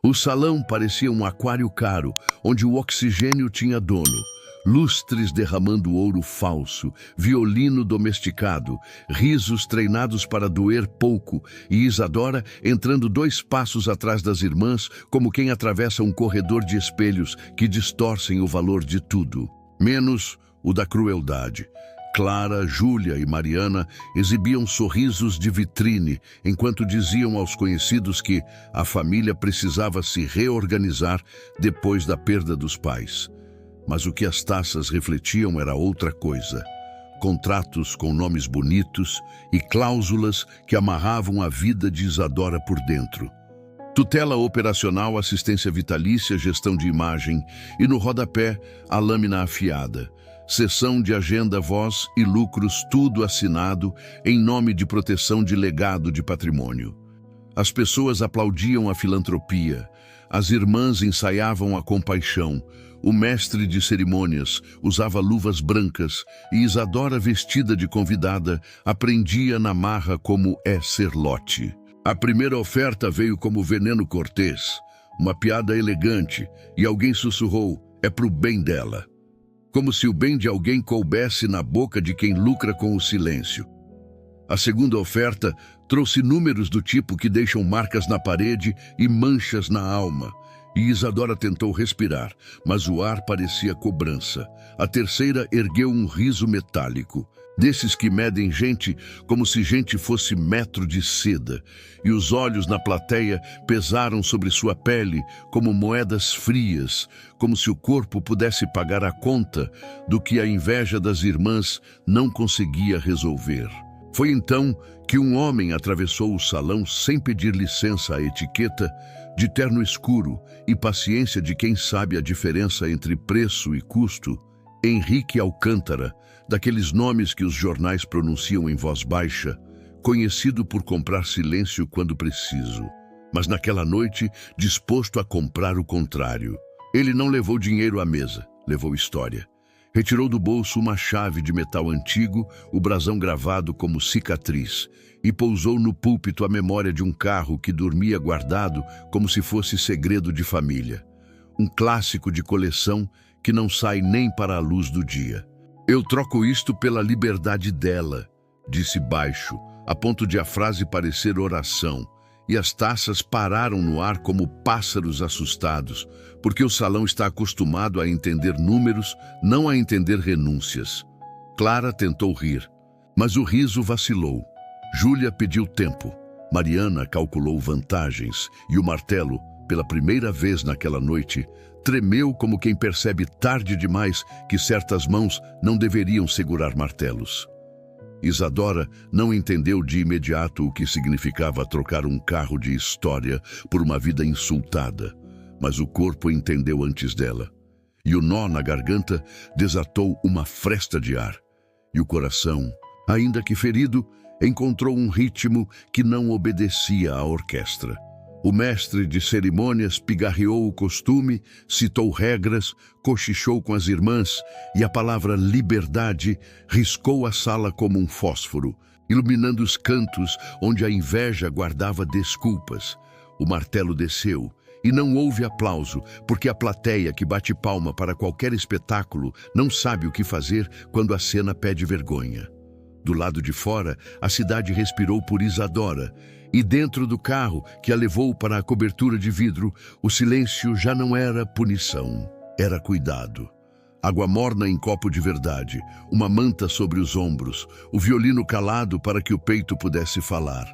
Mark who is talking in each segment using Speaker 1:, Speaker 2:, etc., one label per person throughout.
Speaker 1: O salão parecia um aquário caro, onde o oxigênio tinha dono. Lustres derramando ouro falso, violino domesticado, risos treinados para doer pouco e Isadora entrando 2 passos atrás das irmãs, como quem atravessa um corredor de espelhos que distorcem o valor de tudo, menos o da crueldade. Clara, Júlia e Mariana exibiam sorrisos de vitrine, enquanto diziam aos conhecidos que a família precisava se reorganizar depois da perda dos pais. Mas o que as taças refletiam era outra coisa. Contratos com nomes bonitos e cláusulas que amarravam a vida de Isadora por dentro. Tutela operacional, assistência vitalícia, gestão de imagem e no rodapé a lâmina afiada. Sessão de agenda, voz e lucros, tudo assinado em nome de proteção de legado de patrimônio. As pessoas aplaudiam a filantropia, as irmãs ensaiavam a compaixão, o mestre de cerimônias usava luvas brancas e Isadora, vestida de convidada, aprendia na marra como é ser lote. A primeira oferta veio como veneno cortês, uma piada elegante, e alguém sussurrou, é pro bem dela. Como se o bem de alguém coubesse na boca de quem lucra com o silêncio. A segunda oferta trouxe números do tipo que deixam marcas na parede e manchas na alma. E Isadora tentou respirar, mas o ar parecia cobrança. A terceira ergueu um riso metálico, desses que medem gente como se gente fosse metro de seda, e os olhos na plateia pesaram sobre sua pele como moedas frias, como se o corpo pudesse pagar a conta do que a inveja das irmãs não conseguia resolver. Foi então que um homem atravessou o salão sem pedir licença à etiqueta, de terno escuro e paciência de quem sabe a diferença entre preço e custo. Henrique Alcântara, daqueles nomes que os jornais pronunciam em voz baixa, conhecido por comprar silêncio quando preciso, mas naquela noite disposto a comprar o contrário. Ele não levou dinheiro à mesa, levou história. Retirou do bolso uma chave de metal antigo, o brasão gravado como cicatriz, e pousou no púlpito a memória de um carro que dormia guardado como se fosse segredo de família. Um clássico de coleção que não sai nem para a luz do dia. Eu troco isto pela liberdade dela, disse baixo, a ponto de a frase parecer oração, e as taças pararam no ar como pássaros assustados, porque o salão está acostumado a entender números, não a entender renúncias. Clara tentou rir, mas o riso vacilou. Júlia pediu tempo. Mariana calculou vantagens, e o martelo, pela primeira vez naquela noite, tremeu como quem percebe tarde demais que certas mãos não deveriam segurar martelos. Isadora não entendeu de imediato o que significava trocar um carro de história por uma vida insultada, mas o corpo entendeu antes dela. E o nó na garganta desatou uma fresta de ar. E o coração, ainda que ferido, encontrou um ritmo que não obedecia à orquestra. O mestre de cerimônias pigarreou o costume, citou regras, cochichou com as irmãs e a palavra liberdade riscou a sala como um fósforo, iluminando os cantos onde a inveja guardava desculpas. O martelo desceu e não houve aplauso, porque a plateia que bate palma para qualquer espetáculo não sabe o que fazer quando a cena pede vergonha. Do lado de fora, a cidade respirou por Isadora, e dentro do carro que a levou para a cobertura de vidro, o silêncio já não era punição, era cuidado. Água morna em copo de verdade, uma manta sobre os ombros, o violino calado para que o peito pudesse falar.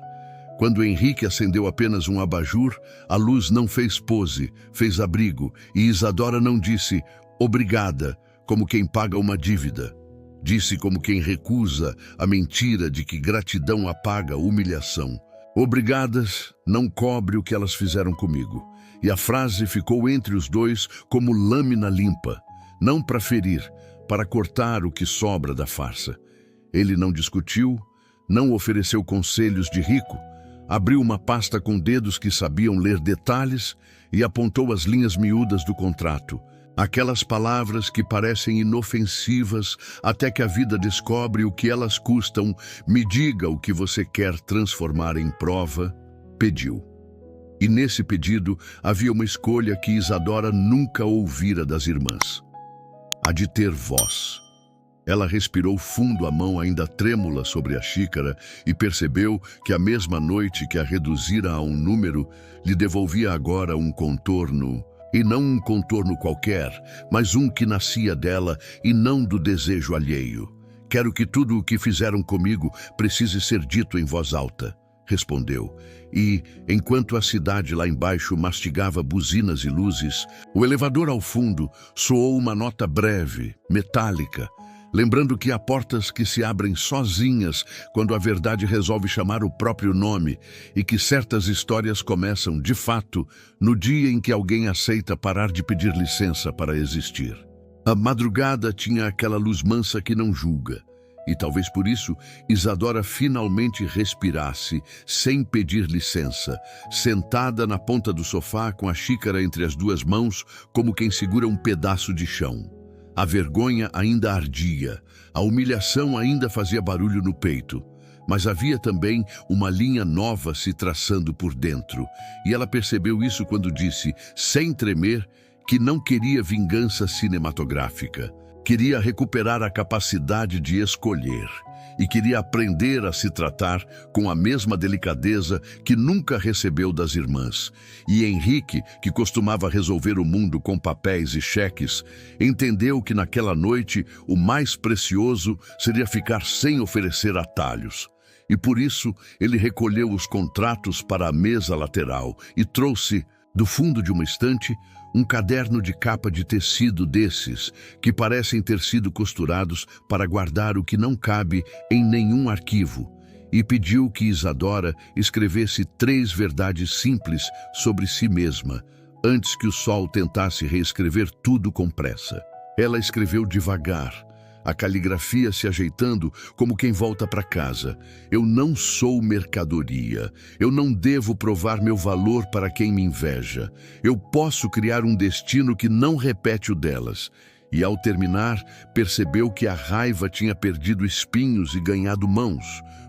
Speaker 1: Quando Henrique acendeu apenas um abajur, a luz não fez pose, fez abrigo, e Isadora não disse obrigada, como quem paga uma dívida. Disse como quem recusa a mentira de que gratidão apaga humilhação. Obrigadas não cobre o que elas fizeram comigo. E a frase ficou entre os dois como lâmina limpa, não para ferir, para cortar o que sobra da farsa. Ele não discutiu, não ofereceu conselhos de rico, abriu uma pasta com dedos que sabiam ler detalhes e apontou as linhas miúdas do contrato. Aquelas palavras que parecem inofensivas até que a vida descobre o que elas custam. Me diga o que você quer transformar em prova, pediu. E nesse pedido havia uma escolha que Isadora nunca ouvira das irmãs: a de ter voz. Ela respirou fundo, a mão ainda trêmula sobre a xícara, e percebeu que a mesma noite que a reduzira a um número lhe devolvia agora um contorno, e não um contorno qualquer, mas um que nascia dela e não do desejo alheio. Quero que tudo o que fizeram comigo precise ser dito em voz alta, respondeu. E, enquanto a cidade lá embaixo mastigava buzinas e luzes, o elevador ao fundo soou uma nota breve, metálica, lembrando que há portas que se abrem sozinhas quando a verdade resolve chamar o próprio nome e que certas histórias começam, de fato, no dia em que alguém aceita parar de pedir licença para existir. A madrugada tinha aquela luz mansa que não julga, e talvez por isso Isadora finalmente respirasse, sem pedir licença, sentada na ponta do sofá com a xícara entre as duas mãos, como quem segura um pedaço de chão. A vergonha ainda ardia, a humilhação ainda fazia barulho no peito, mas havia também uma linha nova se traçando por dentro, e ela percebeu isso quando disse, sem tremer, que não queria vingança cinematográfica. Queria recuperar a capacidade de escolher e queria aprender a se tratar com a mesma delicadeza que nunca recebeu das irmãs. E Henrique, que costumava resolver o mundo com papéis e cheques, entendeu que naquela noite o mais precioso seria ficar sem oferecer atalhos. E por isso ele recolheu os contratos para a mesa lateral e trouxe, do fundo de uma estante, um caderno de capa de tecido desses, que parecem ter sido costurados para guardar o que não cabe em nenhum arquivo, e pediu que Isadora escrevesse 3 verdades simples sobre si mesma, antes que o sol tentasse reescrever tudo com pressa. Ela escreveu devagar, a caligrafia se ajeitando como quem volta para casa. Eu não sou mercadoria. Eu não devo provar meu valor para quem me inveja. Eu posso criar um destino que não repete o delas. E ao terminar, percebeu que a raiva tinha perdido espinhos e ganhado mãos,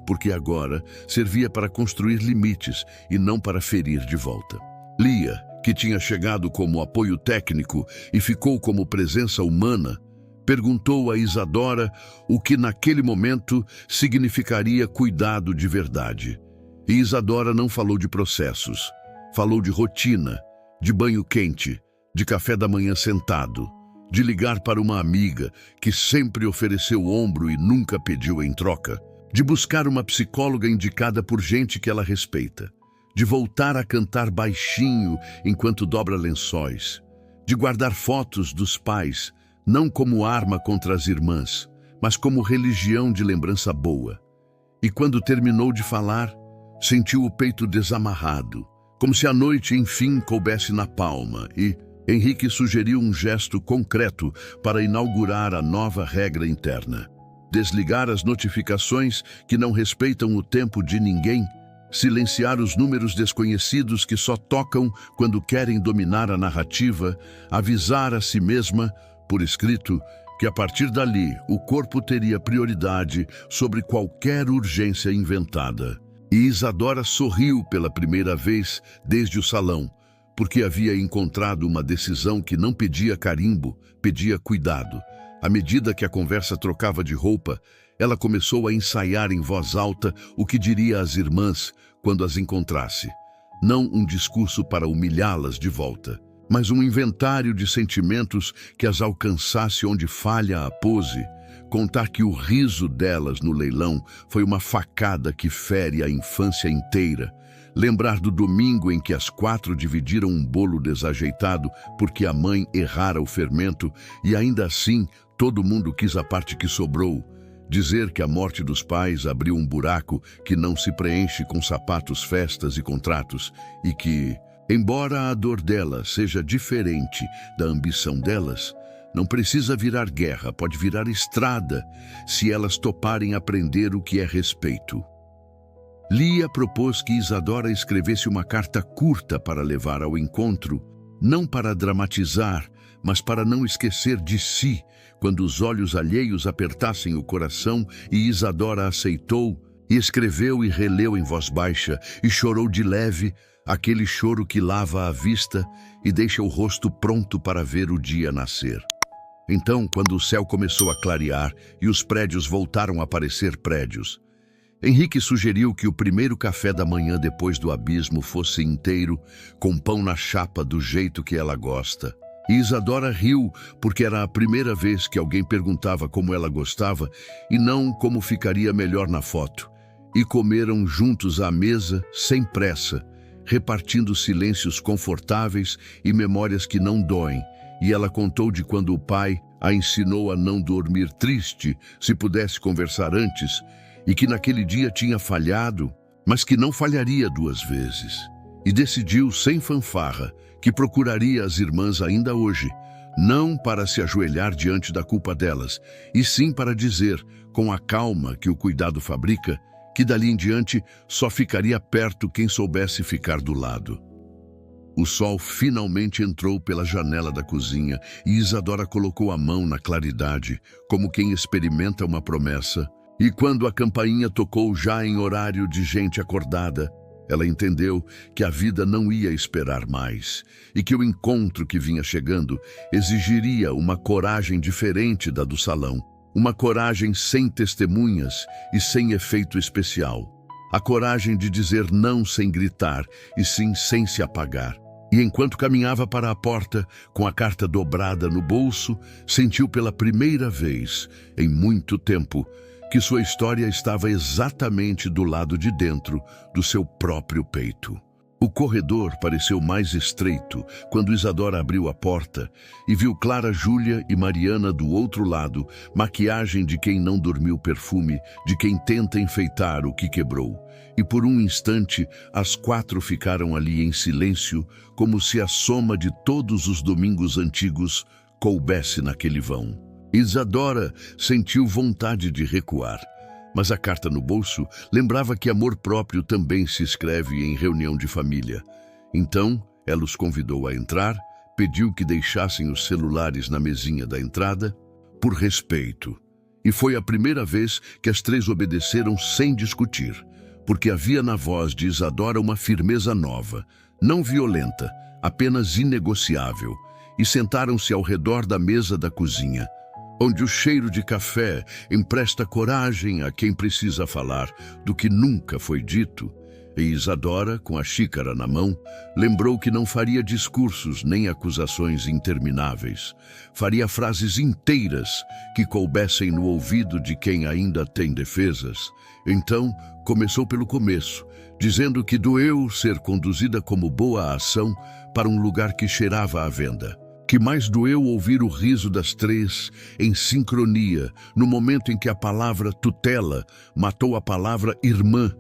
Speaker 1: porque agora servia para construir limites e não para ferir de volta. Lia, que tinha chegado como apoio técnico e ficou como presença humana, perguntou a Isadora o que naquele momento significaria cuidado de verdade. E Isadora não falou de processos, falou de rotina, de banho quente, de café da manhã sentado, de ligar para uma amiga que sempre ofereceu ombro e nunca pediu em troca, de buscar uma psicóloga indicada por gente que ela respeita, de voltar a cantar baixinho enquanto dobra lençóis, de guardar fotos dos pais, não como arma contra as irmãs, mas como religião de lembrança boa. E quando terminou de falar, sentiu o peito desamarrado, como se a noite enfim coubesse na palma, e Henrique sugeriu um gesto concreto para inaugurar a nova regra interna: desligar as notificações que não respeitam o tempo de ninguém, silenciar os números desconhecidos que só tocam quando querem dominar a narrativa, avisar a si mesma, por escrito, que a partir dali o corpo teria prioridade sobre qualquer urgência inventada. E Isadora sorriu pela primeira vez desde o salão, porque havia encontrado uma decisão que não pedia carimbo, pedia cuidado. À medida que a conversa trocava de roupa, ela começou a ensaiar em voz alta o que diria às irmãs quando as encontrasse. Não um discurso para humilhá-las de volta, mas um inventário de sentimentos que as alcançasse onde falha a pose, contar que o riso delas no leilão foi uma facada que fere a infância inteira, lembrar do domingo em que as 4 dividiram um bolo desajeitado porque a mãe errara o fermento e ainda assim todo mundo quis a parte que sobrou, dizer que a morte dos pais abriu um buraco que não se preenche com sapatos, festas e contratos e que, embora a dor dela seja diferente da ambição delas, não precisa virar guerra, pode virar estrada, se elas toparem aprender o que é respeito. Lia propôs que Isadora escrevesse uma carta curta para levar ao encontro, não para dramatizar, mas para não esquecer de si, quando os olhos alheios apertassem o coração, e Isadora aceitou, e escreveu e releu em voz baixa, e chorou de leve, aquele choro que lava a vista e deixa o rosto pronto para ver o dia nascer. Então, quando o céu começou a clarear e os prédios voltaram a parecer prédios, Henrique sugeriu que o primeiro café da manhã depois do abismo fosse inteiro, com pão na chapa do jeito que ela gosta. E Isadora riu, porque era a primeira vez que alguém perguntava como ela gostava e não como ficaria melhor na foto. E comeram juntos à mesa, sem pressa, repartindo silêncios confortáveis e memórias que não doem. E ela contou de quando o pai a ensinou a não dormir triste, se pudesse conversar antes, e que naquele dia tinha falhado, mas que não falharia 2 vezes. E decidiu, sem fanfarra, que procuraria as irmãs ainda hoje, não para se ajoelhar diante da culpa delas, e sim para dizer, com a calma que o cuidado fabrica, que dali em diante só ficaria perto quem soubesse ficar do lado. O sol finalmente entrou pela janela da cozinha e Isadora colocou a mão na claridade, como quem experimenta uma promessa. E quando a campainha tocou já em horário de gente acordada, ela entendeu que a vida não ia esperar mais e que o encontro que vinha chegando exigiria uma coragem diferente da do salão. Uma coragem sem testemunhas e sem efeito especial. A coragem de dizer não sem gritar e sim sem se apagar. E enquanto caminhava para a porta, com a carta dobrada no bolso, sentiu pela primeira vez, em muito tempo, que sua história estava exatamente do lado de dentro do seu próprio peito. O corredor pareceu mais estreito quando Isadora abriu a porta e viu Clara, Júlia e Mariana do outro lado, maquiagem de quem não dormiu perfume, de quem tenta enfeitar o que quebrou. E por um instante, as 4 ficaram ali em silêncio, como se a soma de todos os domingos antigos coubesse naquele vão. Isadora sentiu vontade de recuar. Mas a carta no bolso lembrava que amor próprio também se escreve em reunião de família. Então, ela os convidou a entrar, pediu que deixassem os celulares na mesinha da entrada, por respeito. E foi a primeira vez que as 3 obedeceram sem discutir, porque havia na voz de Isadora uma firmeza nova, não violenta, apenas inegociável, e sentaram-se ao redor da mesa da cozinha, onde o cheiro de café empresta coragem a quem precisa falar do que nunca foi dito. E Isadora, com a xícara na mão, lembrou que não faria discursos nem acusações intermináveis. Faria frases inteiras que coubessem no ouvido de quem ainda tem defesas. Então, começou pelo começo, dizendo que doeu ser conduzida como boa ação para um lugar que cheirava a venda. Que mais doeu ouvir o riso das 3 em sincronia, no momento em que a palavra tutela matou a palavra irmã.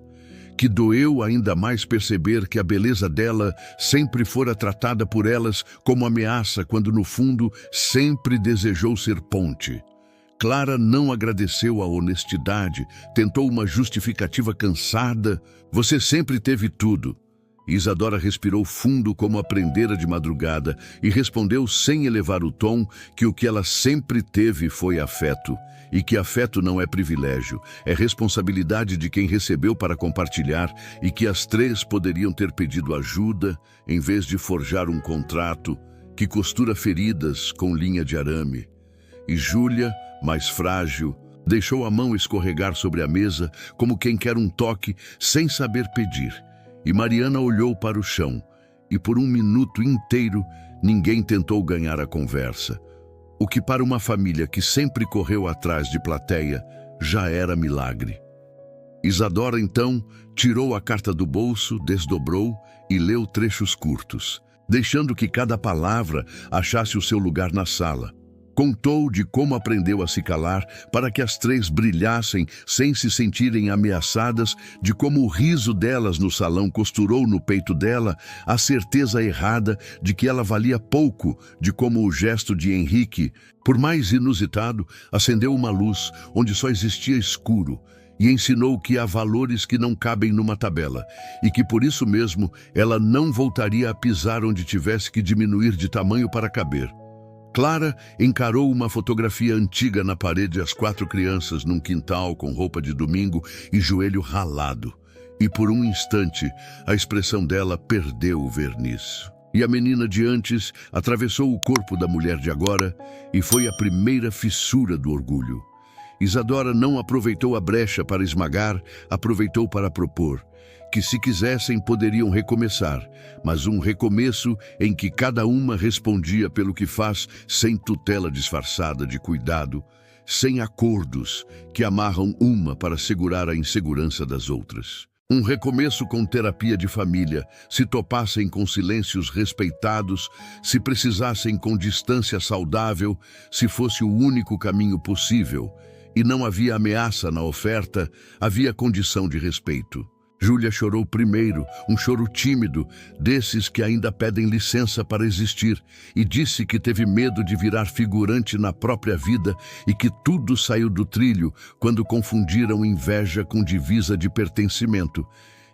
Speaker 1: Que doeu ainda mais perceber que a beleza dela sempre fora tratada por elas como ameaça, quando no fundo sempre desejou ser ponte. Clara não agradeceu a honestidade, tentou uma justificativa cansada. Você sempre teve tudo. Isadora respirou fundo como aprendera de madrugada e respondeu sem elevar o tom que o que ela sempre teve foi afeto, e que afeto não é privilégio, é responsabilidade de quem recebeu para compartilhar, e que as 3 poderiam ter pedido ajuda em vez de forjar um contrato que costura feridas com linha de arame. E Júlia, mais frágil, deixou a mão escorregar sobre a mesa como quem quer um toque sem saber pedir. E Mariana olhou para o chão, e por um minuto inteiro ninguém tentou ganhar a conversa. O que para uma família que sempre correu atrás de plateia já era milagre. Isadora então tirou a carta do bolso, desdobrou e leu trechos curtos, deixando que cada palavra achasse o seu lugar na sala. Contou de como aprendeu a se calar para que as 3 brilhassem sem se sentirem ameaçadas, de como o riso delas no salão costurou no peito dela a certeza errada de que ela valia pouco, de como o gesto de Henrique, por mais inusitado, acendeu uma luz onde só existia escuro, e ensinou que há valores que não cabem numa tabela, e que por isso mesmo ela não voltaria a pisar onde tivesse que diminuir de tamanho para caber. Clara encarou uma fotografia antiga na parede, as 4 crianças num quintal com roupa de domingo e joelho ralado. E por um instante, a expressão dela perdeu o verniz. E a menina de antes atravessou o corpo da mulher de agora e foi a primeira fissura do orgulho. Isadora não aproveitou a brecha para esmagar, aproveitou para propor que, se quisessem, poderiam recomeçar, mas um recomeço em que cada uma respondia pelo que faz, sem tutela disfarçada de cuidado, sem acordos que amarram uma para segurar a insegurança das outras. Um recomeço com terapia de família, se topassem com silêncios respeitados, se precisassem com distância saudável, se fosse o único caminho possível. E não havia ameaça na oferta, havia condição de respeito. Júlia chorou primeiro, um choro tímido, desses que ainda pedem licença para existir, e disse que teve medo de virar figurante na própria vida e que tudo saiu do trilho quando confundiram inveja com divisa de pertencimento.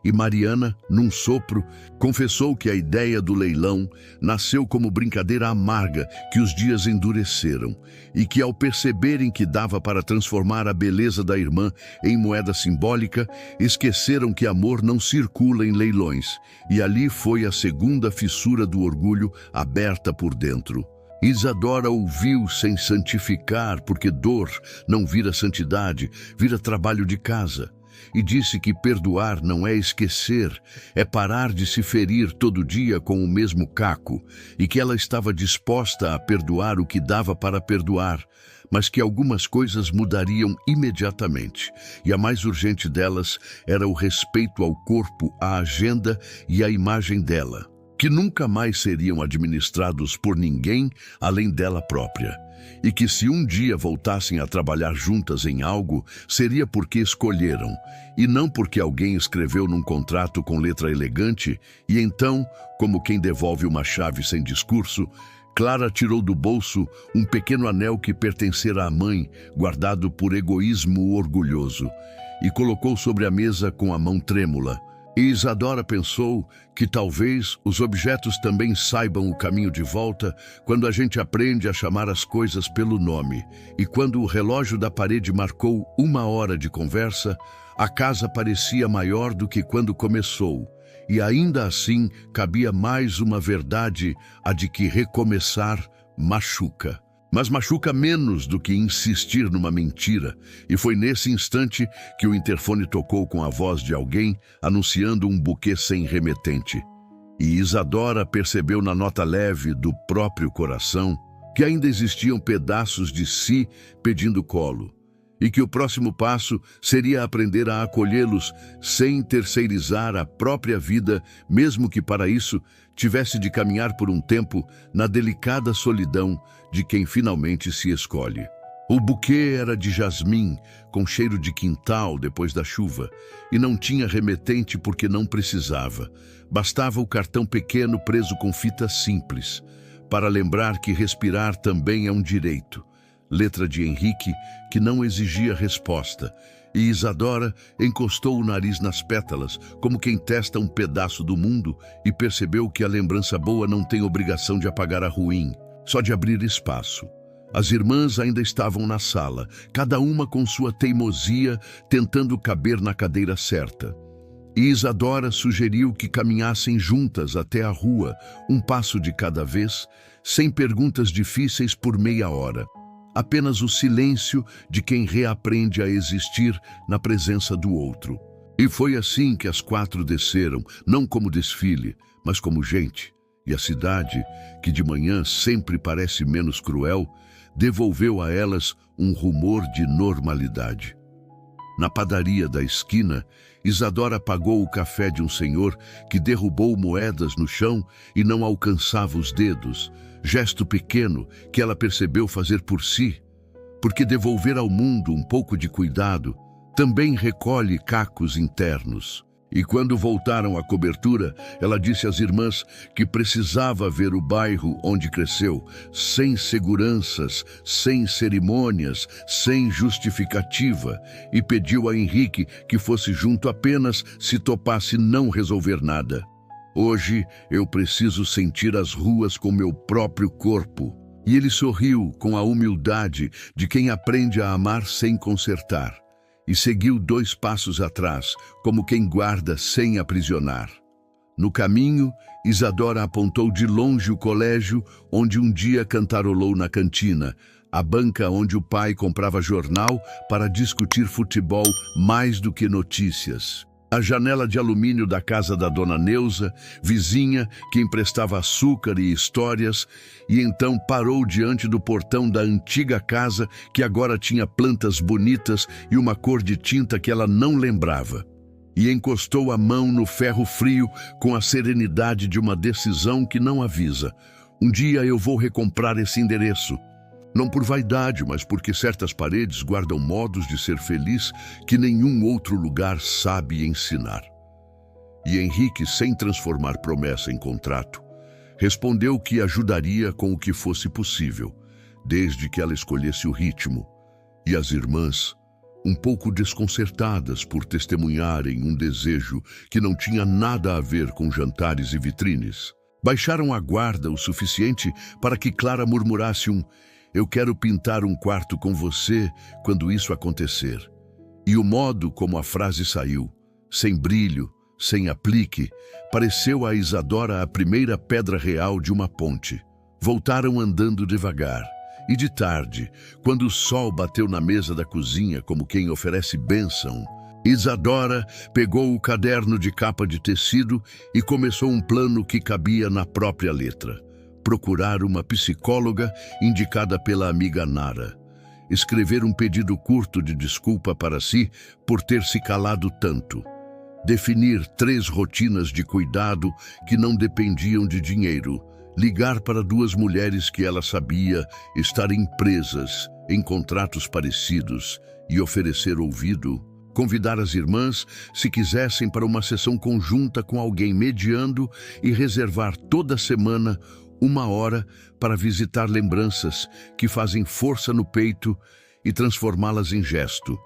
Speaker 1: E Mariana, num sopro, confessou que a ideia do leilão nasceu como brincadeira amarga que os dias endureceram e que, ao perceberem que dava para transformar a beleza da irmã em moeda simbólica, esqueceram que amor não circula em leilões. E ali foi a segunda fissura do orgulho aberta por dentro. Isadora ouviu sem santificar, porque dor não vira santidade, vira trabalho de casa. E disse que perdoar não é esquecer, é parar de se ferir todo dia com o mesmo caco, e que ela estava disposta a perdoar o que dava para perdoar, mas que algumas coisas mudariam imediatamente, e a mais urgente delas era o respeito ao corpo, à agenda e à imagem dela, que nunca mais seriam administrados por ninguém além dela própria. E que, se um dia voltassem a trabalhar juntas em algo, seria porque escolheram, e não porque alguém escreveu num contrato com letra elegante. E então, como quem devolve uma chave sem discurso, Clara tirou do bolso um pequeno anel que pertencera à mãe, guardado por egoísmo orgulhoso, e colocou sobre a mesa com a mão trêmula. E Isadora pensou que talvez os objetos também saibam o caminho de volta quando a gente aprende a chamar as coisas pelo nome. E quando o relógio da parede marcou 1 hora de conversa, a casa parecia maior do que quando começou. E ainda assim cabia mais uma verdade, a de que recomeçar machuca. Mas machuca menos do que insistir numa mentira, e foi nesse instante que o interfone tocou com a voz de alguém anunciando um buquê sem remetente. E Isadora percebeu na nota leve do próprio coração que ainda existiam pedaços de si pedindo colo, e que o próximo passo seria aprender a acolhê-los sem terceirizar a própria vida, mesmo que para isso tivesse de caminhar por um tempo na delicada solidão de quem finalmente se escolhe. O buquê era de jasmim, com cheiro de quintal depois da chuva, e não tinha remetente porque não precisava. Bastava o cartão pequeno preso com fita simples, para lembrar que respirar também é um direito. Letra de Henrique, que não exigia resposta, e Isadora encostou o nariz nas pétalas, como quem testa um pedaço do mundo, e percebeu que a lembrança boa não tem obrigação de apagar a ruim, só de abrir espaço. As irmãs ainda estavam na sala, cada uma com sua teimosia, tentando caber na cadeira certa. E Isadora sugeriu que caminhassem juntas até a rua, um passo de cada vez, sem perguntas difíceis por meia hora. Apenas o silêncio de quem reaprende a existir na presença do outro. E foi assim que as 4 desceram, não como desfile, mas como gente. E a cidade, que de manhã sempre parece menos cruel, devolveu a elas um rumor de normalidade. Na padaria da esquina, Isadora pagou o café de um senhor que derrubou moedas no chão e não alcançava os dedos, gesto pequeno que ela percebeu fazer por si, porque devolver ao mundo um pouco de cuidado também recolhe cacos internos. E quando voltaram à cobertura, ela disse às irmãs que precisava ver o bairro onde cresceu, sem seguranças, sem cerimônias, sem justificativa, e pediu a Henrique que fosse junto apenas se topasse não resolver nada. Hoje eu preciso sentir as ruas com meu próprio corpo. E ele sorriu com a humildade de quem aprende a amar sem consertar. e seguiu 2 passos atrás, como quem guarda sem aprisionar. No caminho, Isadora apontou de longe o colégio onde um dia cantarolou na cantina, a banca onde o pai comprava jornal para discutir futebol mais do que notícias. A janela de alumínio da casa da dona Neuza, vizinha que emprestava açúcar e histórias, e então parou diante do portão da antiga casa que agora tinha plantas bonitas e uma cor de tinta que ela não lembrava. E encostou a mão no ferro frio com a serenidade de uma decisão que não avisa. Um dia eu vou recomprar esse endereço. Não por vaidade, mas porque certas paredes guardam modos de ser feliz que nenhum outro lugar sabe ensinar. E Henrique, sem transformar promessa em contrato, respondeu que ajudaria com o que fosse possível, desde que ela escolhesse o ritmo. E as irmãs, um pouco desconcertadas por testemunharem um desejo que não tinha nada a ver com jantares e vitrines, baixaram a guarda o suficiente para que Clara murmurasse um "Eu quero pintar um quarto com você quando isso acontecer". E o modo como a frase saiu, sem brilho, sem aplique, pareceu a Isadora a primeira pedra real de uma ponte. Voltaram andando devagar. E de tarde, quando o sol bateu na mesa da cozinha como quem oferece bênção, Isadora pegou o caderno de capa de tecido e começou um plano que cabia na própria letra. Procurar uma psicóloga indicada pela amiga Nara. Escrever um pedido curto de desculpa para si por ter se calado tanto. Definir 3 rotinas de cuidado que não dependiam de dinheiro. Ligar para 2 mulheres que ela sabia estarem presas em contratos parecidos e oferecer ouvido. Convidar as irmãs, se quisessem, para uma sessão conjunta com alguém mediando e reservar toda semana 1 hora para visitar lembranças que fazem força no peito e transformá-las em gesto.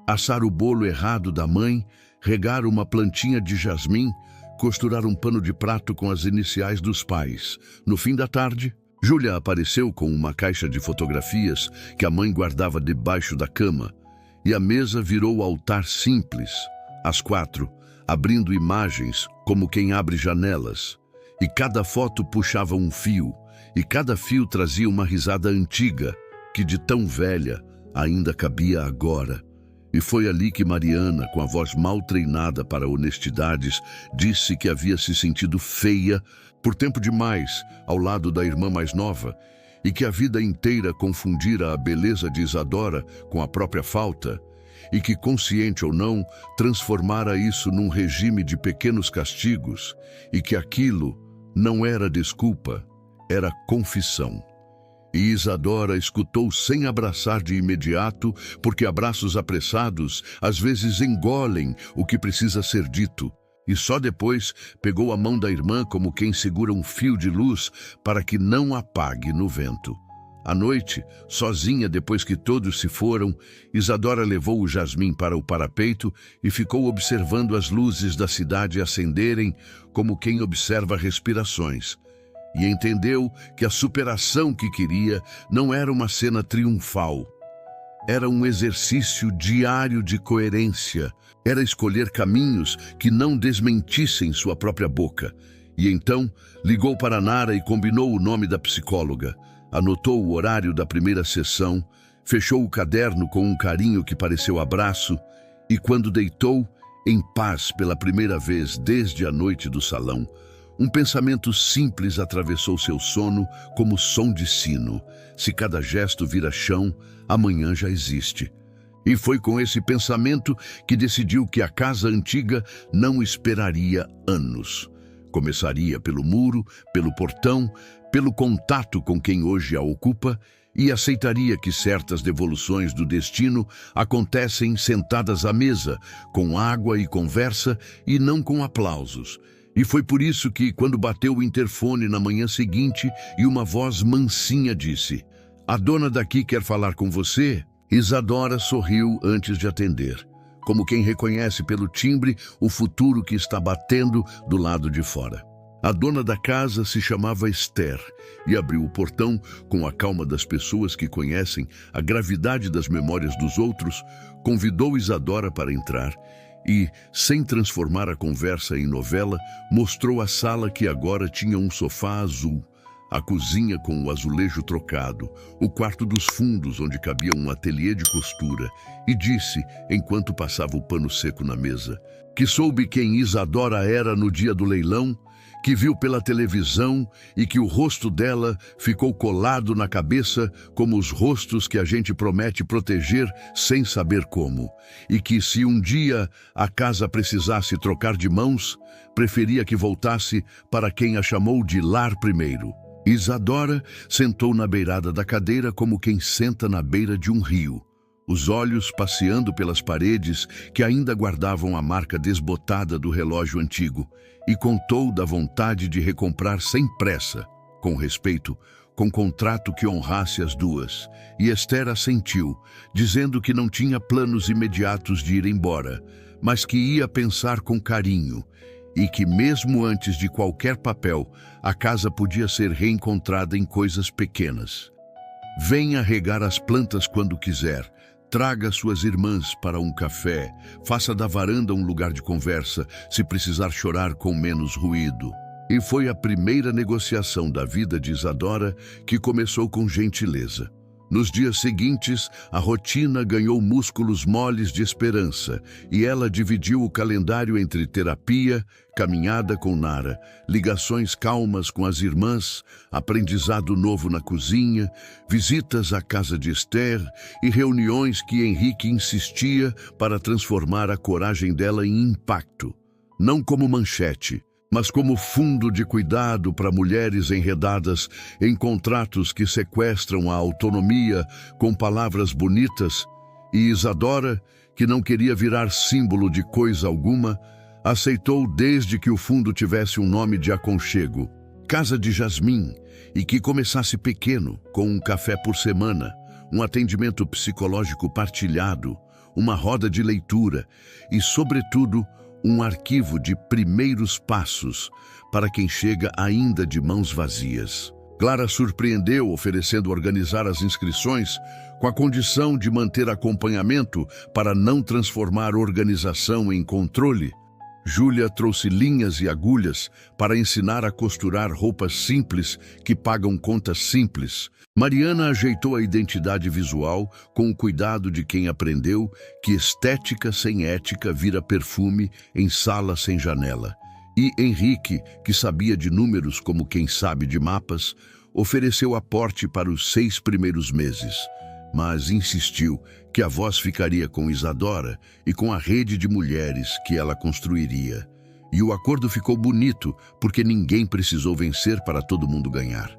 Speaker 1: Assar o bolo errado da mãe, regar uma plantinha de jasmim, costurar um pano de prato com as iniciais dos pais. No fim da tarde, Júlia apareceu com uma caixa de fotografias que a mãe guardava debaixo da cama, e a mesa virou altar simples, às 4, abrindo imagens como quem abre janelas. E cada foto puxava um fio, e cada fio trazia uma risada antiga, que de tão velha ainda cabia agora. E foi ali que Mariana, com a voz mal treinada para honestidades, disse que havia se sentido feia por tempo demais ao lado da irmã mais nova e que a vida inteira confundira a beleza de Isadora com a própria falta e que, consciente ou não, transformara isso num regime de pequenos castigos e que aquilo não era desculpa, era confissão. E Isadora escutou sem abraçar de imediato, porque abraços apressados às vezes engolem o que precisa ser dito. E só depois pegou a mão da irmã como quem segura um fio de luz para que não apague no vento. À noite, sozinha depois que todos se foram, Isadora levou o jasmim para o parapeito e ficou observando as luzes da cidade acenderem como quem observa respirações. E entendeu que a superação que queria não era uma cena triunfal. Era um exercício diário de coerência. Era escolher caminhos que não desmentissem sua própria boca. E então ligou para Nara e combinou o nome da psicóloga. Anotou o horário da primeira sessão, fechou o caderno com um carinho que pareceu abraço e, quando deitou, em paz pela primeira vez desde a noite do salão, um pensamento simples atravessou seu sono como som de sino. Se cada gesto vira chão, amanhã já existe. E foi com esse pensamento que decidiu que a casa antiga não esperaria anos. Começaria pelo muro, pelo portão, pelo contato com quem hoje a ocupa e aceitaria que certas devoluções do destino acontecem sentadas à mesa, com água e conversa e não com aplausos. E foi por isso que, quando bateu o interfone na manhã seguinte e uma voz mansinha disse: "A dona daqui quer falar com você", Isadora sorriu antes de atender, como quem reconhece pelo timbre o futuro que está batendo do lado de fora. A dona da casa se chamava Esther e abriu o portão com a calma das pessoas que conhecem a gravidade das memórias dos outros, convidou Isadora para entrar e, sem transformar a conversa em novela, mostrou a sala que agora tinha um sofá azul, a cozinha com o azulejo trocado, o quarto dos fundos onde cabia um ateliê de costura, e disse, enquanto passava o pano seco na mesa, que soube quem Isadora era no dia do leilão, que viu pela televisão e que o rosto dela ficou colado na cabeça como os rostos que a gente promete proteger sem saber como, e que se um dia a casa precisasse trocar de mãos, preferia que voltasse para quem a chamou de lar primeiro. Isadora sentou na beirada da cadeira como quem senta na beira de um rio, os olhos passeando pelas paredes que ainda guardavam a marca desbotada do relógio antigo, e contou da vontade de recomprar sem pressa, com respeito, com contrato que honrasse as duas, e Esther assentiu, dizendo que não tinha planos imediatos de ir embora, mas que ia pensar com carinho, e que mesmo antes de qualquer papel, a casa podia ser reencontrada em coisas pequenas. Venha regar as plantas quando quiser, traga suas irmãs para um café, faça da varanda um lugar de conversa, se precisar chorar com menos ruído. E foi a primeira negociação da vida de Isadora que começou com gentileza. Nos dias seguintes, a rotina ganhou músculos moles de esperança e ela dividiu o calendário entre terapia, caminhada com Nara, ligações calmas com as irmãs, aprendizado novo na cozinha, visitas à casa de Esther e reuniões que Henrique insistia para transformar a coragem dela em impacto, não como manchete, mas como fundo de cuidado para mulheres enredadas em contratos que sequestram a autonomia com palavras bonitas, e Isadora, que não queria virar símbolo de coisa alguma, aceitou desde que o fundo tivesse um nome de aconchego, Casa de Jasmim, e que começasse pequeno, com um café por semana, um atendimento psicológico partilhado, uma roda de leitura e, sobretudo, um arquivo de primeiros passos para quem chega ainda de mãos vazias. Clara surpreendeu oferecendo organizar as inscrições com a condição de manter acompanhamento para não transformar organização em controle. Júlia trouxe linhas e agulhas para ensinar a costurar roupas simples que pagam contas simples. Mariana ajeitou a identidade visual com o cuidado de quem aprendeu que estética sem ética vira perfume em sala sem janela. E Henrique, que sabia de números como quem sabe de mapas, ofereceu aporte para os 6 primeiros meses, mas insistiu que a voz ficaria com Isadora e com a rede de mulheres que ela construiria. E o acordo ficou bonito, porque ninguém precisou vencer para todo mundo ganhar.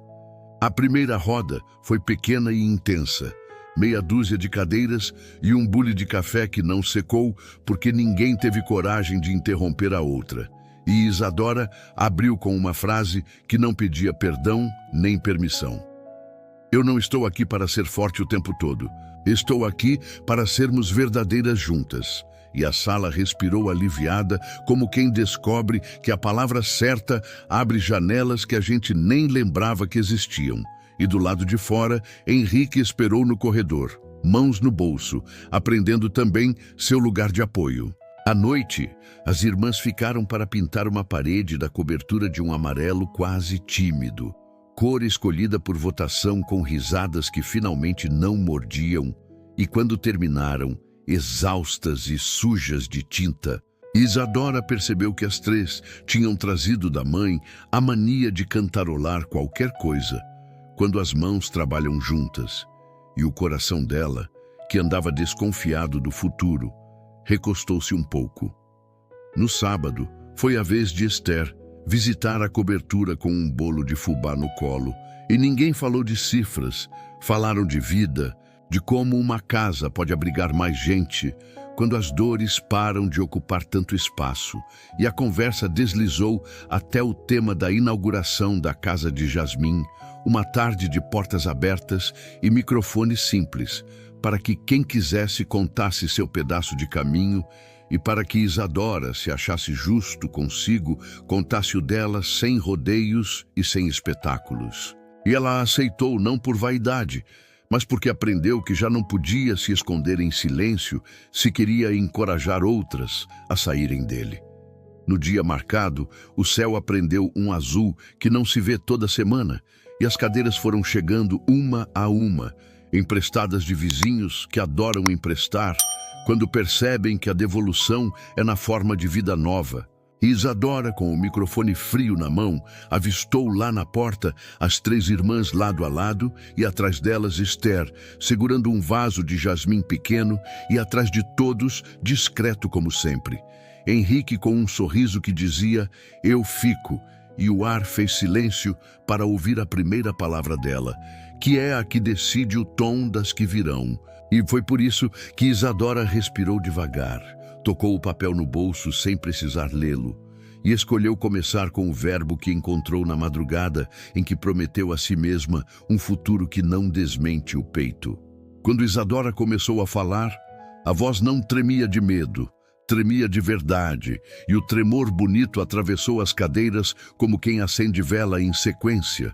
Speaker 1: A primeira roda foi pequena e intensa, meia dúzia de cadeiras e um bule de café que não secou porque ninguém teve coragem de interromper a outra. E Isadora abriu com uma frase que não pedia perdão nem permissão. Eu não estou aqui para ser forte o tempo todo. Estou aqui para sermos verdadeiras juntas. E a sala respirou aliviada, como quem descobre que a palavra certa abre janelas que a gente nem lembrava que existiam. E do lado de fora, Henrique esperou no corredor, mãos no bolso, aprendendo também seu lugar de apoio. À noite, as irmãs ficaram para pintar uma parede da cobertura de um amarelo quase tímido, cor escolhida por votação com risadas que finalmente não mordiam, e quando terminaram, exaustas e sujas de tinta, Isadora percebeu que as 3 tinham trazido da mãe a mania de cantarolar qualquer coisa quando as mãos trabalham juntas, e o coração dela, que andava desconfiado do futuro, recostou-se um pouco. No sábado, foi a vez de Esther visitar a cobertura com um bolo de fubá no colo, e ninguém falou de cifras, falaram de vida, de como uma casa pode abrigar mais gente quando as dores param de ocupar tanto espaço, e a conversa deslizou até o tema da inauguração da Casa de Jasmim, uma tarde de portas abertas e microfone simples, para que quem quisesse contasse seu pedaço de caminho e para que Isadora se achasse justo consigo, contasse o dela sem rodeios e sem espetáculos. E ela aceitou não por vaidade, mas porque aprendeu que já não podia se esconder em silêncio se queria encorajar outras a saírem dele. No dia marcado, o céu aprendeu um azul que não se vê toda semana, e as cadeiras foram chegando uma a uma, emprestadas de vizinhos que adoram emprestar, quando percebem que a devolução é na forma de vida nova. E Isadora, com o microfone frio na mão, avistou lá na porta as 3 irmãs lado a lado e atrás delas Esther, segurando um vaso de jasmim pequeno e atrás de todos, discreto como sempre. Henrique com um sorriso que dizia, eu fico, e o ar fez silêncio para ouvir a primeira palavra dela, que é a que decide o tom das que virão. E foi por isso que Isadora respirou devagar, tocou o papel no bolso sem precisar lê-lo, e escolheu começar com o verbo que encontrou na madrugada em que prometeu a si mesma um futuro que não desmente o peito. Quando Isadora começou a falar, a voz não tremia de medo, tremia de verdade, e o tremor bonito atravessou as cadeiras como quem acende vela em sequência.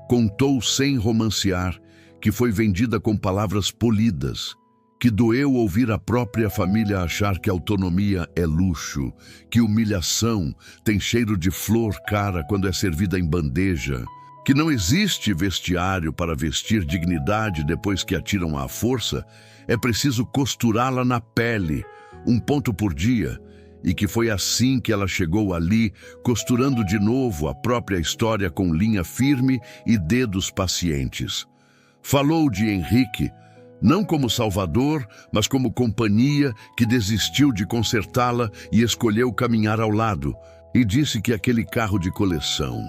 Speaker 1: Contou sem romancear, que foi vendida com palavras polidas, que doeu ouvir a própria família achar que autonomia é luxo, que humilhação tem cheiro de flor cara quando é servida em bandeja, que não existe vestiário para vestir dignidade depois que a tiram à força, é preciso costurá-la na pele, um ponto por dia, e que foi assim que ela chegou ali, costurando de novo a própria história com linha firme e dedos pacientes. Falou de Henrique, não como salvador, mas como companhia que desistiu de consertá-la e escolheu caminhar ao lado, e disse que aquele carro de coleção,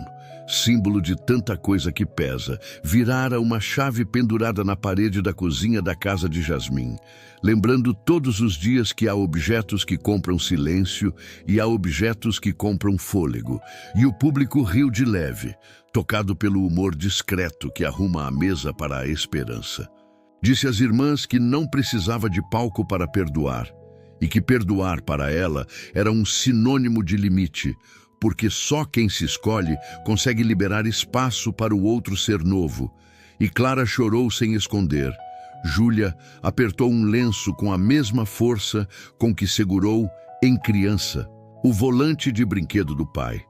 Speaker 1: símbolo de tanta coisa que pesa, virara uma chave pendurada na parede da cozinha da casa de Jasmim, lembrando todos os dias que há objetos que compram silêncio e há objetos que compram fôlego, e o público riu de leve, tocado pelo humor discreto que arruma a mesa para a esperança. Disse às irmãs que não precisava de palco para perdoar, e que perdoar para ela era um sinônimo de limite, porque só quem se escolhe consegue liberar espaço para o outro ser novo. E Clara chorou sem esconder. Júlia apertou um lenço com a mesma força com que segurou, em criança, o volante de brinquedo do pai.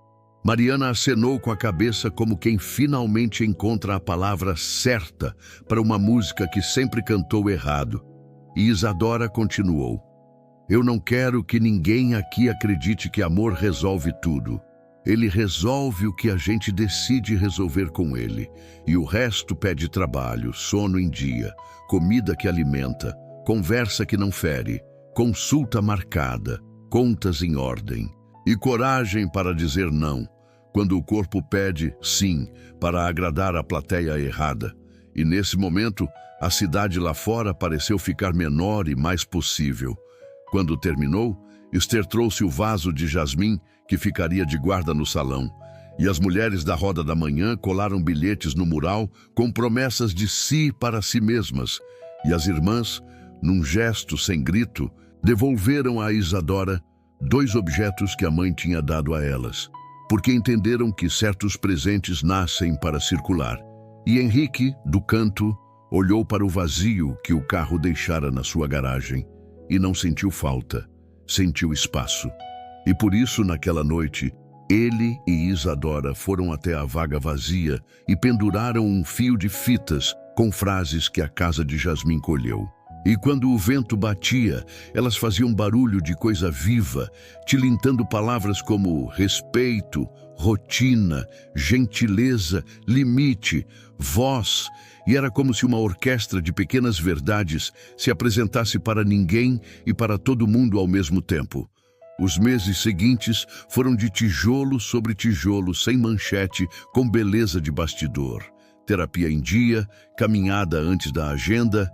Speaker 1: Mariana acenou com a cabeça como quem finalmente encontra a palavra certa para uma música que sempre cantou errado. E Isadora continuou. Eu não quero que ninguém aqui acredite que amor resolve tudo. Ele resolve o que a gente decide resolver com ele. E o resto pede trabalho, sono em dia, comida que alimenta, conversa que não fere, consulta marcada, contas em ordem. E coragem para dizer não, quando o corpo pede sim, para agradar a plateia errada. E nesse momento, a cidade lá fora pareceu ficar menor e mais possível. Quando terminou, Esther trouxe o vaso de jasmim que ficaria de guarda no salão, e as mulheres da roda da manhã colaram bilhetes no mural com promessas de si para si mesmas, e as irmãs, num gesto sem grito, devolveram a Isadora 2 objetos que a mãe tinha dado a elas, porque entenderam que certos presentes nascem para circular. E Henrique, do canto, olhou para o vazio que o carro deixara na sua garagem, e não sentiu falta, sentiu espaço. E por isso, naquela noite, ele e Isadora foram até a vaga vazia e penduraram um fio de fitas com frases que a casa de Jasmim colheu. E quando o vento batia, elas faziam barulho de coisa viva, tilintando palavras como respeito, rotina, gentileza, limite, voz, e era como se uma orquestra de pequenas verdades se apresentasse para ninguém e para todo mundo ao mesmo tempo. Os meses seguintes foram de tijolo sobre tijolo, sem manchete, com beleza de bastidor. Terapia em dia, caminhada antes da agenda,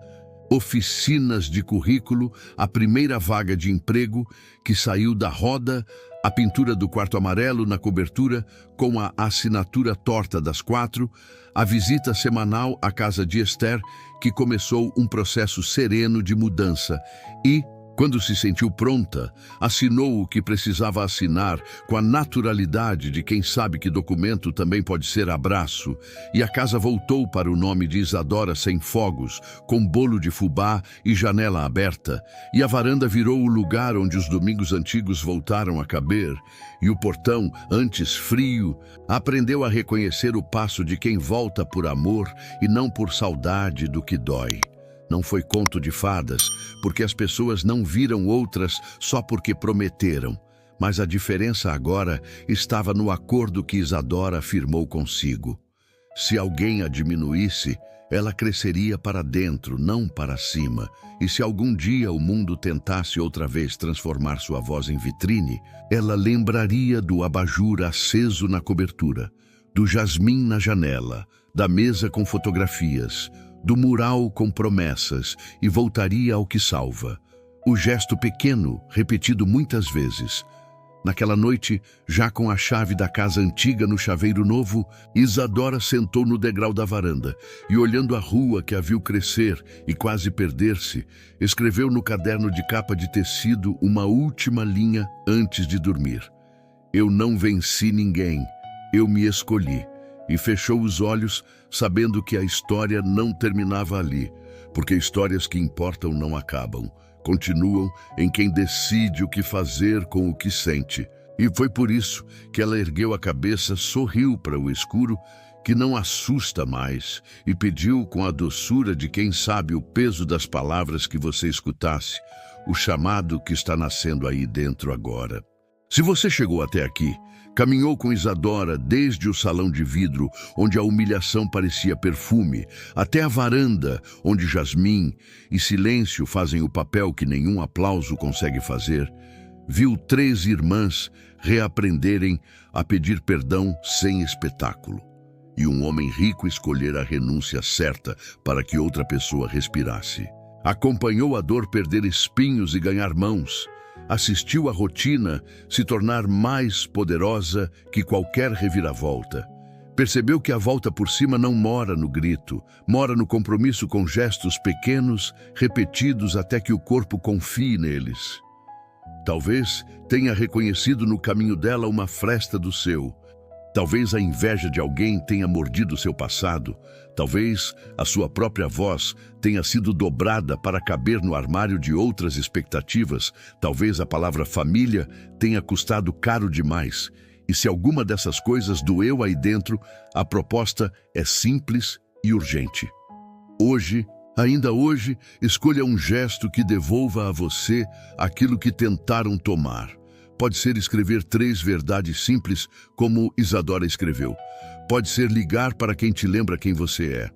Speaker 1: oficinas de currículo, a primeira vaga de emprego que saiu da roda, a pintura do quarto amarelo na cobertura com a assinatura torta das 4, a visita semanal à casa de Esther, que começou um processo sereno de mudança, e Quando se sentiu pronta, assinou o que precisava assinar com a naturalidade de quem sabe que documento também pode ser abraço, e a casa voltou para o nome de Isadora sem fogos, com bolo de fubá e janela aberta, e a varanda virou o lugar onde os domingos antigos voltaram a caber, e o portão, antes frio, aprendeu a reconhecer o passo de quem volta por amor e não por saudade do que dói. Não foi conto de fadas, porque as pessoas não viram outras só porque prometeram. Mas a diferença agora estava no acordo que Isadora firmou consigo. Se alguém a diminuísse, ela cresceria para dentro, não para cima. E se algum dia o mundo tentasse outra vez transformar sua voz em vitrine, ela lembraria do abajur aceso na cobertura, do jasmim na janela, da mesa com fotografias, do mural com promessas, e voltaria ao que salva. O gesto pequeno, repetido muitas vezes. Naquela noite, já com a chave da casa antiga no chaveiro novo, Isadora sentou no degrau da varanda e, olhando a rua que a viu crescer e quase perder-se, escreveu no caderno de capa de tecido uma última linha antes de dormir. Eu não venci ninguém, eu me escolhi. E fechou os olhos, sabendo que a história não terminava ali, porque histórias que importam não acabam, continuam em quem decide o que fazer com o que sente. E foi por isso que ela ergueu a cabeça, sorriu para o escuro, que não assusta mais, e pediu com a doçura de quem sabe o peso das palavras que você escutasse, o chamado que está nascendo aí dentro agora. Se você chegou até aqui, caminhou com Isadora desde o salão de vidro, onde a humilhação parecia perfume, até a varanda, onde jasmim e silêncio fazem o papel que nenhum aplauso consegue fazer, viu 3 irmãs reaprenderem a pedir perdão sem espetáculo, e um homem rico escolher a renúncia certa para que outra pessoa respirasse. Acompanhou a dor perder espinhos e ganhar mãos, assistiu a rotina se tornar mais poderosa que qualquer reviravolta. Percebeu que a volta por cima não mora no grito, mora no compromisso com gestos pequenos, repetidos até que o corpo confie neles. Talvez tenha reconhecido no caminho dela uma fresta do seu. Talvez a inveja de alguém tenha mordido seu passado. Talvez a sua própria voz tenha sido dobrada para caber no armário de outras expectativas. Talvez a palavra família tenha custado caro demais. E se alguma dessas coisas doeu aí dentro, a proposta é simples e urgente. Hoje, ainda hoje, escolha um gesto que devolva a você aquilo que tentaram tomar. Pode ser escrever 3 verdades simples, como Isadora escreveu. Pode ser ligar para quem te lembra quem você é.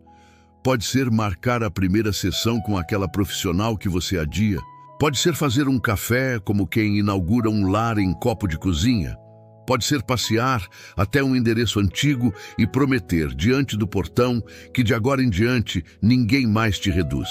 Speaker 1: Pode ser marcar a primeira sessão com aquela profissional que você adia. Pode ser fazer um café como quem inaugura um lar em copo de cozinha. Pode ser passear até um endereço antigo e prometer diante do portão que de agora em diante ninguém mais te reduz.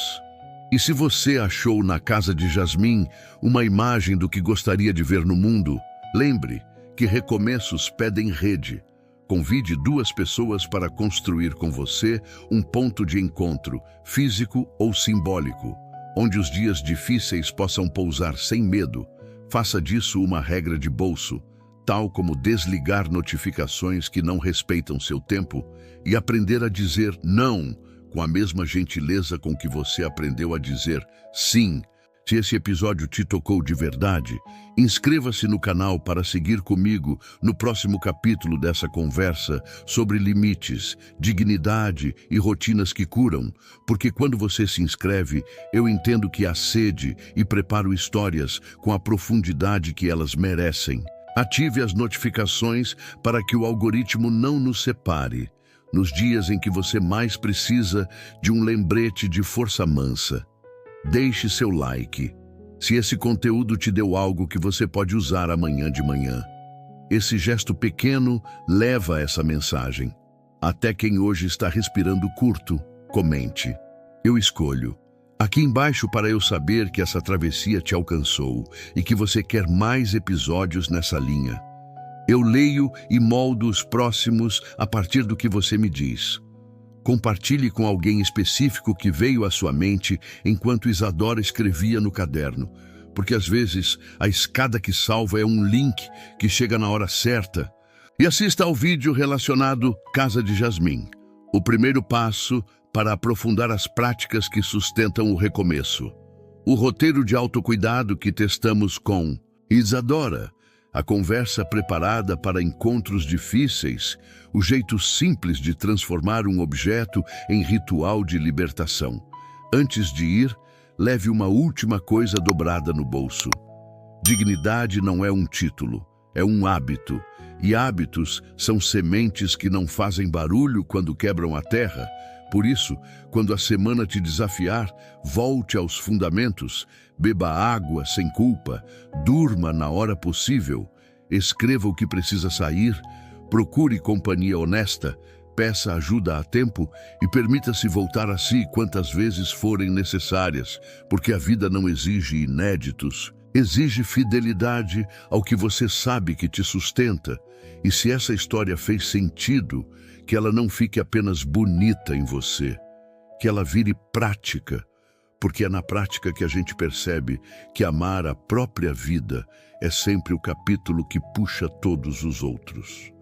Speaker 1: E se você achou na casa de Jasmim uma imagem do que gostaria de ver no mundo, lembre que recomeços pedem rede. Convide 2 pessoas para construir com você um ponto de encontro, físico ou simbólico, onde os dias difíceis possam pousar sem medo. Faça disso uma regra de bolso, tal como desligar notificações que não respeitam seu tempo e aprender a dizer não, com a mesma gentileza com que você aprendeu a dizer sim. Se esse episódio te tocou de verdade, inscreva-se no canal para seguir comigo no próximo capítulo dessa conversa sobre limites, dignidade e rotinas que curam, porque quando você se inscreve, eu entendo que há sede e preparo histórias com a profundidade que elas merecem. Ative as notificações para que o algoritmo não nos separe nos dias em que você mais precisa de um lembrete de força mansa. Deixe seu like, se esse conteúdo te deu algo que você pode usar amanhã de manhã. Esse gesto pequeno leva essa mensagem. Até quem hoje está respirando curto, comente. Eu escolho. Aqui embaixo para eu saber que essa travessia te alcançou e que você quer mais episódios nessa linha. Eu leio e moldo os próximos a partir do que você me diz. Compartilhe com alguém específico que veio à sua mente enquanto Isadora escrevia no caderno, porque às vezes a escada que salva é um link que chega na hora certa. E assista ao vídeo relacionado Casa de Jasmim, o primeiro passo para aprofundar as práticas que sustentam o recomeço. O roteiro de autocuidado que testamos com Isadora, a conversa preparada para encontros difíceis, o jeito simples de transformar um objeto em ritual de libertação. Antes de ir, leve uma última coisa dobrada no bolso. Dignidade não é um título, é um hábito. E hábitos são sementes que não fazem barulho quando quebram a terra. Por isso, quando a semana te desafiar, volte aos fundamentos, beba água sem culpa, durma na hora possível, escreva o que precisa sair, procure companhia honesta, peça ajuda a tempo e permita-se voltar a si quantas vezes forem necessárias, porque a vida não exige inéditos, exige fidelidade ao que você sabe que te sustenta. E se essa história fez sentido, que ela não fique apenas bonita em você, que ela vire prática, porque é na prática que a gente percebe que amar a própria vida é sempre o capítulo que puxa todos os outros.